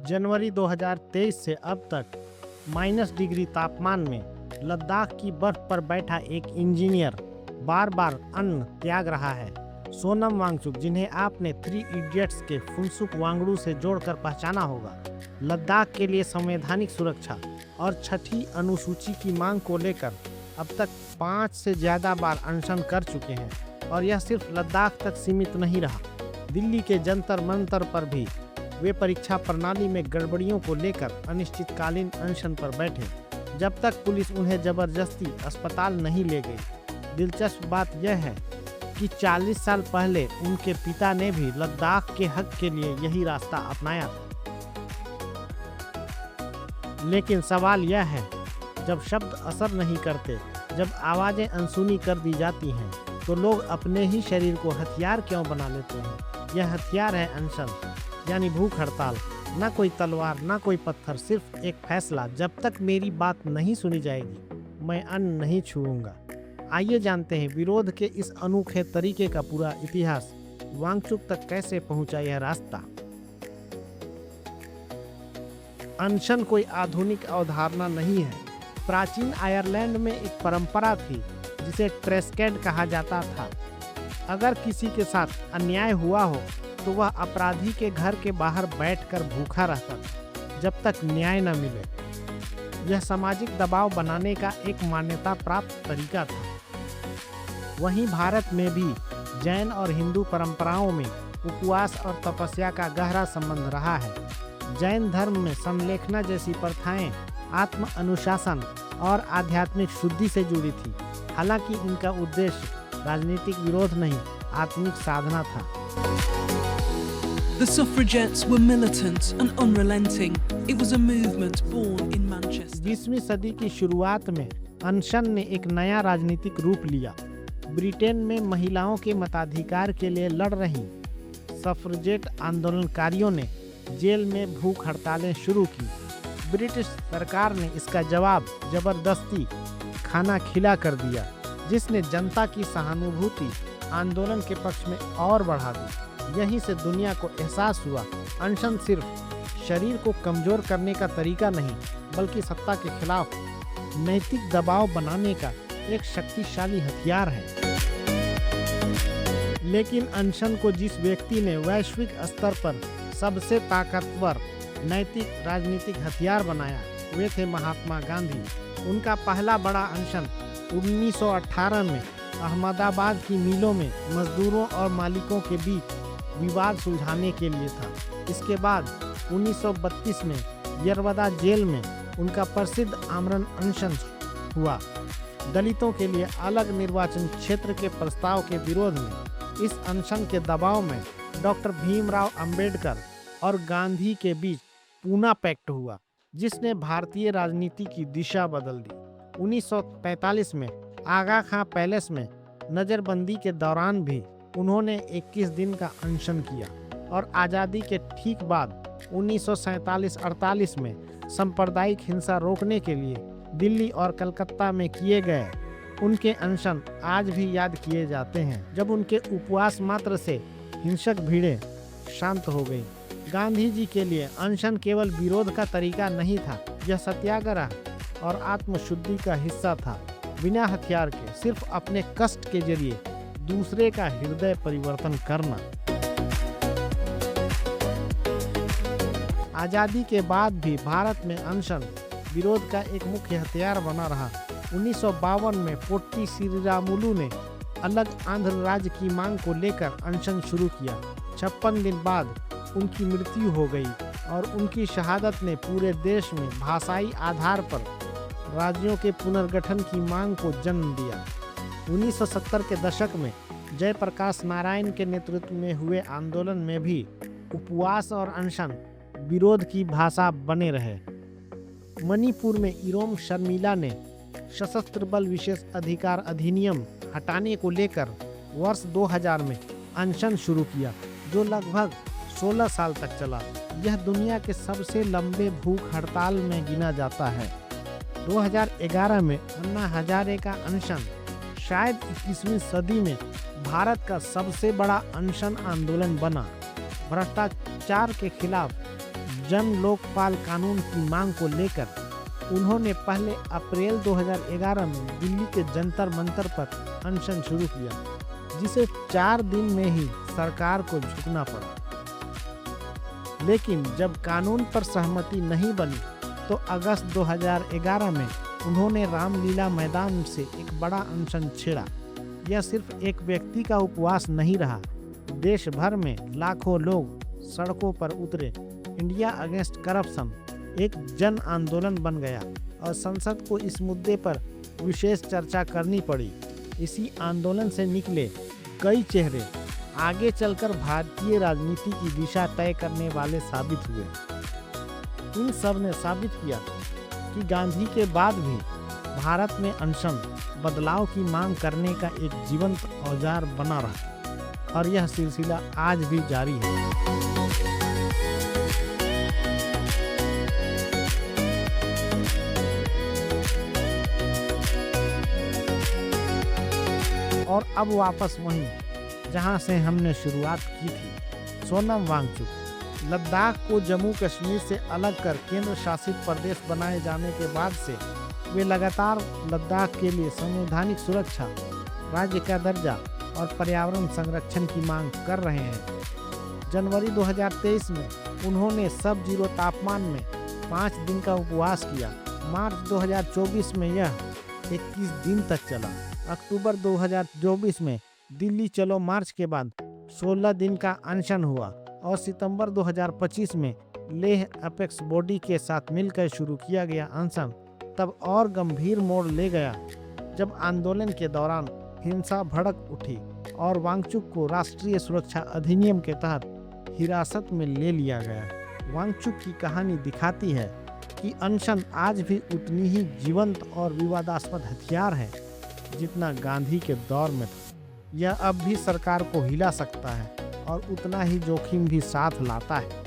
जनवरी 2023 से अब तक -डिग्री तापमान में लद्दाख की बर्फ पर बैठा एक इंजीनियर बार बार अन्न त्याग रहा है। सोनम वांगचुक, जिन्हें आपने 3 इडियट्स के फुनसुक वांगडू से जोड़कर पहचाना होगा, लद्दाख के लिए संवैधानिक सुरक्षा और छठी अनुसूची की मांग को लेकर अब तक 5 से ज़्यादा बार अनशन कर चुके हैं। और यह सिर्फ लद्दाख तक सीमित नहीं रहा। दिल्ली के जंतर मंतर पर भी वे परीक्षा प्रणाली में गड़बड़ियों को लेकर अनिश्चितकालीन अनशन पर बैठे, जब तक पुलिस उन्हें जबरदस्ती अस्पताल नहीं ले गई। दिलचस्प बात यह है कि 40 साल पहले उनके पिता ने भी लद्दाख के हक के लिए यही रास्ता अपनाया था। लेकिन सवाल यह है, जब शब्द असर नहीं करते, जब आवाज़ें अनसुनी कर दी जाती हैं, तो लोग अपने ही शरीर को हथियार क्यों बना लेते हैं? यह हथियार है अनशन, यानी भूख हड़ताल। ना कोई तलवार, ना कोई पत्थर, सिर्फ एक फैसला, जब तक मेरी बात नहीं सुनी जाएगी मैं अन्न नहीं छूऊंगा। आइए जानते हैं विरोध के इस अनोखे तरीके का पूरा इतिहास। वांगचुक तक कैसे पहुंचा यह रास्ता? अनशन कोई आधुनिक अवधारणा नहीं है। प्राचीन आयरलैंड में एक परंपरा थी जिसे ट्रेस्केड कहा जाता था। अगर किसी के साथ अन्याय हुआ हो तो वह अपराधी के घर के बाहर बैठकर भूखा रहता था जब तक न्याय न मिले। यह सामाजिक दबाव बनाने का एक मान्यता प्राप्त तरीका था। वहीं भारत में भी जैन और हिंदू परंपराओं में उपवास और तपस्या का गहरा संबंध रहा है। जैन धर्म में संलेखना जैसी प्रथाएं आत्म अनुशासन और आध्यात्मिक शुद्धि से जुड़ी थी। हालांकि इनका उद्देश्य राजनीतिक विरोध नहीं, आत्मिक साधना था। The suffragettes were militant and unrelenting. It was a movement born in Manchester. 20वीं सदी की शुरुआत में अनशन ने एक नया राजनीतिक रूप लिया। ब्रिटेन में महिलाओं के मताधिकार के लिए लड़ रही सफरजेट आंदोलनकारियों ने जेल में भूख हड़तालें शुरू की। ब्रिटिश सरकार ने इसका जवाब जबरदस्ती खाना खिला कर दिया, जिसने जनता की सहानुभूति आंदोलन के पक्ष में और बढ़ा दी। यहीं से दुनिया को एहसास हुआ, अनशन सिर्फ शरीर को कमजोर करने का तरीका नहीं, बल्कि सत्ता के खिलाफ नैतिक दबाव बनाने का एक शक्तिशाली हथियार है। लेकिन अनशन को जिस व्यक्ति ने वैश्विक स्तर पर सबसे ताकतवर नैतिक राजनीतिक हथियार बनाया, वे थे महात्मा गांधी। उनका पहला बड़ा अनशन 1918 में अहमदाबाद की मिलों में मजदूरों और मालिकों के बीच विवाद सुलझाने के लिए था। इसके बाद 1932 में यरवदा जेल में उनका प्रसिद्ध आमरण अनशन हुआ। दलितों के लिए अलग निर्वाचन क्षेत्र के प्रस्ताव के विरोध में इस अनशन के दबाव में डॉक्टर भीमराव अंबेडकर और गांधी के बीच पूना पैक्ट हुआ, जिसने भारतीय राजनीति की दिशा बदल दी। 1945 में आगा खां पैलेस में नजरबंदी के दौरान भी उन्होंने 21 दिन का अनशन किया और आज़ादी के ठीक बाद 1947-48 में सांप्रदायिक हिंसा रोकने के लिए दिल्ली और कलकत्ता में किए गए उनके अनशन आज भी याद किए जाते हैं, जब उनके उपवास मात्र से हिंसक भीड़ें शांत हो गई। गांधी जी के लिए अनशन केवल विरोध का तरीका नहीं था, यह सत्याग्रह और आत्मशुद्धि का हिस्सा था। बिना हथियार के, सिर्फ अपने कष्ट के जरिए दूसरे का हृदय परिवर्तन करना। आज़ादी के बाद भी भारत में अनशन विरोध का एक मुख्य हथियार बना रहा। 1952 में पोट्टी श्रीरामुलु ने अलग आंध्र राज्य की मांग को लेकर अनशन शुरू किया। 56 दिन बाद उनकी मृत्यु हो गई और उनकी शहादत ने पूरे देश में भाषाई आधार पर राज्यों के पुनर्गठन की मांग को जन्म दिया। 1970 के दशक में जयप्रकाश नारायण के नेतृत्व में हुए आंदोलन में भी उपवास और अनशन विरोध की भाषा बने रहे। मणिपुर में इरोम शर्मिला ने सशस्त्र बल विशेष अधिकार अधिनियम हटाने को लेकर वर्ष 2000 में अनशन शुरू किया, जो लगभग 16 साल तक चला। यह दुनिया के सबसे लंबे भूख हड़ताल में गिना जाता है। 2011 में अन्ना हजारे का अनशन शायद 21वीं सदी में भारत का सबसे बड़ा अनशन आंदोलन बना। भ्रष्टाचार के खिलाफ जन लोकपाल कानून की मांग को लेकर उन्होंने पहले अप्रैल 2011 में दिल्ली के जंतर मंतर पर अनशन शुरू किया, जिसे 4 दिन में ही सरकार को झुकना पड़ा। लेकिन जब कानून पर सहमति नहीं बनी तो अगस्त 2011 में उन्होंने रामलीला मैदान से एक बड़ा अनशन छेड़ा। यह सिर्फ एक व्यक्ति का उपवास नहीं रहा, देश भर में लाखों लोग सड़कों पर उतरे। इंडिया अगेंस्ट करप्शन एक जन आंदोलन बन गया और संसद को इस मुद्दे पर विशेष चर्चा करनी पड़ी। इसी आंदोलन से निकले कई चेहरे आगे चलकर भारतीय राजनीति की दिशा तय करने वाले साबित हुए। इन सब ने साबित किया कि गांधी के बाद भी भारत में अनशन बदलाव की मांग करने का एक जीवंत औजार बना रहा और यह सिलसिला आज भी जारी है। और अब वापस वहीं जहां से हमने शुरुआत की थी। सोनम वांगचुक लद्दाख को जम्मू कश्मीर से अलग कर केंद्र शासित प्रदेश बनाए जाने के बाद से वे लगातार लद्दाख के लिए संवैधानिक सुरक्षा, राज्य का दर्जा और पर्यावरण संरक्षण की मांग कर रहे हैं। जनवरी 2023 में उन्होंने सब जीरो तापमान में 5 दिन का उपवास किया। मार्च 2024 में यह 21 दिन तक चला। अक्टूबर 2024 में दिल्ली चलो मार्च के बाद 16 दिन का अनशन हुआ और सितंबर 2025 में लेह अपेक्स बॉडी के साथ मिलकर शुरू किया गया अनशन तब और गंभीर मोड़ ले गया जब आंदोलन के दौरान हिंसा भड़क उठी और वांगचुक को राष्ट्रीय सुरक्षा अधिनियम के तहत हिरासत में ले लिया गया। वांगचुक की कहानी दिखाती है कि अनशन आज भी उतनी ही जीवंत और विवादास्पद हथियार है जितना गांधी के दौर में था। यह अब भी सरकार को हिला सकता है और उतना ही जोखिम भी साथ लाता है।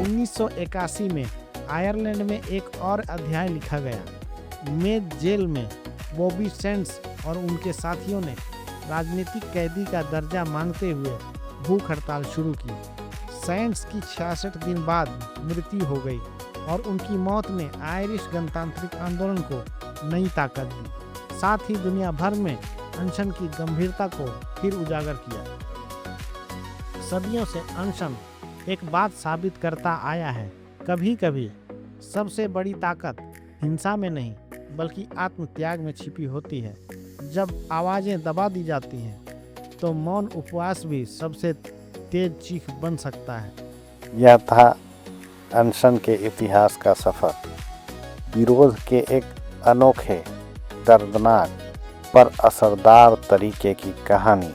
1981 में आयरलैंड में एक और अध्याय लिखा गया। मेज जेल में बॉबी सेंड्स और उनके साथियों ने राजनीतिक कैदी का दर्जा मांगते हुए भूख हड़ताल शुरू की। सेंड्स की 66 दिन बाद मृत्यु हो गई और उनकी मौत ने आयरिश गणतांत्रिक आंदोलन को नई ताकत दी, साथ ही दुनिया भर में अनशन की गंभीरता को फिर उजागर किया। सदियों से अनशन एक बात साबित करता आया है, कभी कभी सबसे बड़ी ताकत हिंसा में नहीं बल्कि आत्मत्याग में छिपी होती है। जब आवाजें दबा दी जाती हैं तो मौन उपवास भी सबसे तेज चीख बन सकता है। यह था अनशन के इतिहास का सफ़र, विरोध के एक अनोखे, दर्दनाक पर असरदार तरीके की कहानी।